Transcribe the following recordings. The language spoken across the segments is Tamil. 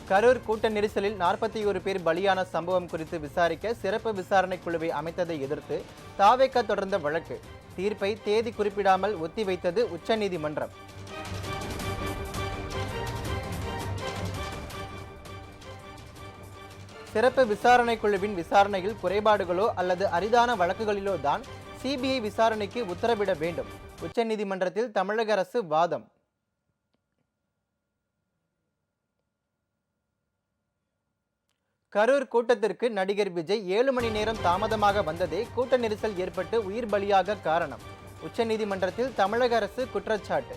கரூர் கூட்ட நெரிசலில் 41 பேர் பலியான சம்பவம் குறித்து விசாரிக்க சிறப்பு விசாரணை குழுவை அமைத்ததை எதிர்த்து தாவேகா தொடர்ந்த வழக்கு தீர்ப்பை தேதி குறிப்பிடாமல் ஒத்திவைத்தது உச்சநீதிமன்றம். சிறப்பு விசாரணை குழுவின் விசாரணையில் குறைபாடுகளோ அல்லது அரிதான வழக்குகளிலோ தான் சிபிஐ விசாரணைக்கு உத்தரவிட வேண்டும். உச்சநீதிமன்றத்தில் தமிழக அரசு வாதம். கரூர் கூட்டத்திற்கு நடிகர் விஜய் 7 மணி நேரம் தாமதமாக வந்ததே கூட்ட நெரிசல் ஏற்பட்டு உயிர் பலியாக காரணம். உச்சநீதிமன்றத்தில் தமிழக அரசு குற்றச்சாட்டு.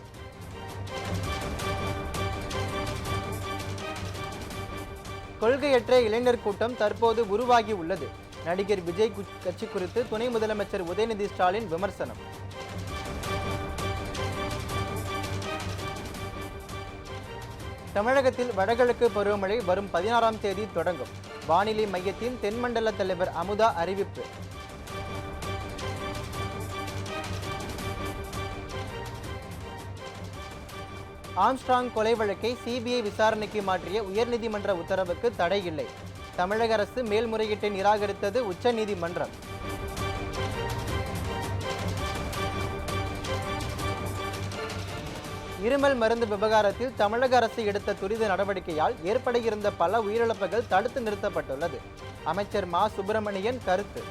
கொள்கையற்ற இளைஞர் கூட்டம் தற்போது உருவாகி உள்ளது. நடிகர் விஜய் கட்சி குறித்து துணை முதலமைச்சர் உதயநிதி ஸ்டாலின் விமர்சனம். தமிழகத்தில் வடகிழக்கு பருவமழை வரும் 16ஆம் தேதி தொடங்கும். வானிலை மையத்தின் தென்மண்டல தலைவர் அமுதா அறிவிப்பு. ஆம்ஸ்ட்ராங் கொலை வழக்கை சிபிஐ விசாரணைக்கு மாற்றிய உயர்நீதிமன்ற உத்தரவுக்கு தடை இல்லை. தமிழக அரசு மேல்முறையீட்டை நிராகரித்தது உச்சநீதிமன்றம். இருமல் மருந்து விவகாரத்தில் தமிழக அரசு எடுத்த துரித நடவடிக்கையால் ஏற்பட இருந்த பல உயிரிழப்புகள் தடுத்து நிறுத்தப்பட்டுள்ளது. அமைச்சர் மா சுப்பிரமணியன் கருத்து.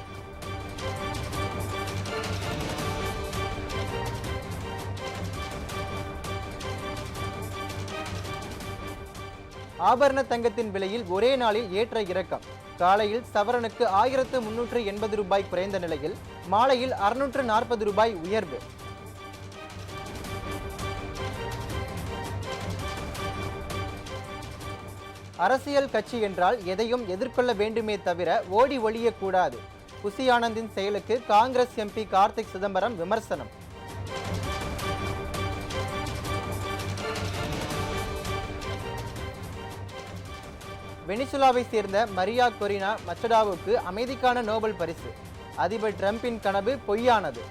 ஆபரண தங்கத்தின் விலையில் ஒரே நாளில் ஏற்ற இறக்கம். காலையில் சவரனுக்கு 1380 ரூபாய் குறைந்த நிலையில் மாலையில் 640 ரூபாய் உயர்வு. அரசியல் கட்சி என்றால் எதையும் எதிர்கொள்ள வேண்டுமே தவிர ஓடி ஒழியக்கூடாது. புசி ஆனந்தின் செயலுக்கு காங்கிரஸ் எம்பி கார்த்திக் சிதம்பரம் விமர்சனம். வெனிசுலாவை சேர்ந்த மரியா கொரினா மச்சடாவுக்கு அமைதிக்கான நோபல் பரிசு. அதிபர் டிரம்பின் கனவு பொய்யானது.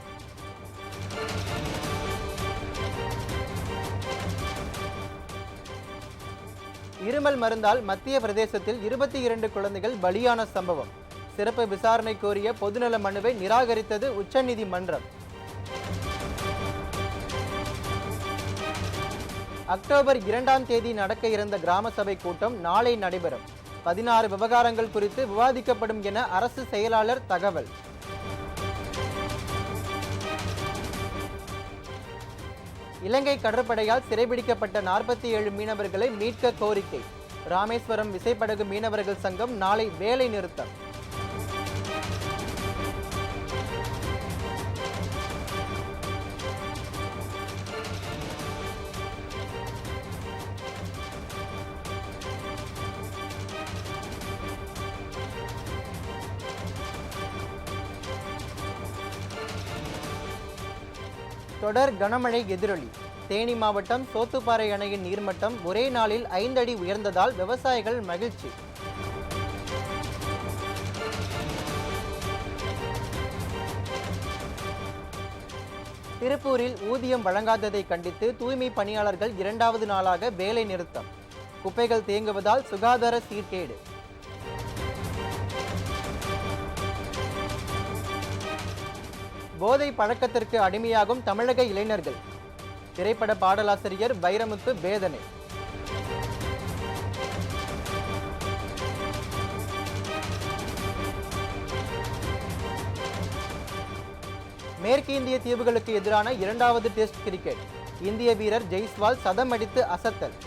இருமல் மருந்தால் மத்திய பிரதேசத்தில் 22 குழந்தைகள் பலியான சம்பவம். சிறப்பு விசாரணை கோரிய பொதுநல மனுவை நிராகரித்தது உச்சநீதிமன்றம். அக்டோபர் 2ஆம் தேதி நடக்க இருந்த கிராம சபை கூட்டம் நாளை நடைபெறும். 16 விவகாரங்கள் குறித்து விவாதிக்கப்படும் என அரசு செயலாளர் தகவல். இலங்கை கடற்படையால் சிறைபிடிக்கப்பட்ட 47 மீனவர்களை மீட்க கோரிக்கை. ராமேஸ்வரம் விசைப்படகு மீனவர்கள் சங்கம் நாளை வேலை நிறுத்தம். தொடர் கனமழை எதிரொலி. தேனி மாவட்டம் சோத்துப்பாறை அணையின் நீர்மட்டம் ஒரே நாளில் 5 அடி உயர்ந்ததால் விவசாயிகள் மகிழ்ச்சி. திருப்பூரில் ஊதியம் வழங்காததை கண்டித்து தூய்மை பணியாளர்கள் 2வது நாளாக வேலை நிறுத்தம். குப்பைகள் தேங்குவதால் சுகாதார சீர்கேடு. போதை பழக்கத்திற்கு அடிமையாகும் தமிழக இளைஞர்கள். திரைப்பட பாடலாசிரியர் வைரமுத்து வேதனை. மேற்கு இந்திய தீவுகளுக்கு எதிரான 2வது டெஸ்ட் கிரிக்கெட். இந்திய வீரர் ஜெய்ஸ்வால் சதம் அடித்து அசத்தல்.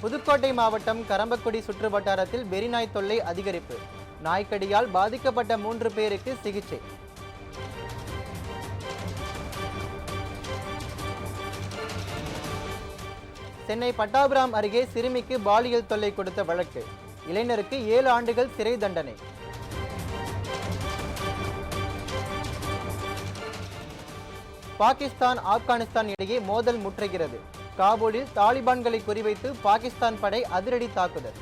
புதுக்கோட்டை மாவட்டம் கரம்பக்குடி சுற்று வட்டாரத்தில் வெறிநாய் தொல்லை அதிகரிப்பு. நாய்க்கடியால் பாதிக்கப்பட்ட 3 பேருக்கு சிகிச்சை. சென்னை பட்டாபுரம் அருகே சிறுமிக்கு பாலியல் தொல்லை கொடுத்த வழக்கு. இளைஞருக்கு 7 ஆண்டுகள் சிறை தண்டனை. பாகிஸ்தான் ஆப்கானிஸ்தான் இடையே மோதல் முற்றுகிறது. காபூலில் தாலிபான்களை குறிவைத்து பாகிஸ்தான் படை அதிரடி தாக்குதல்.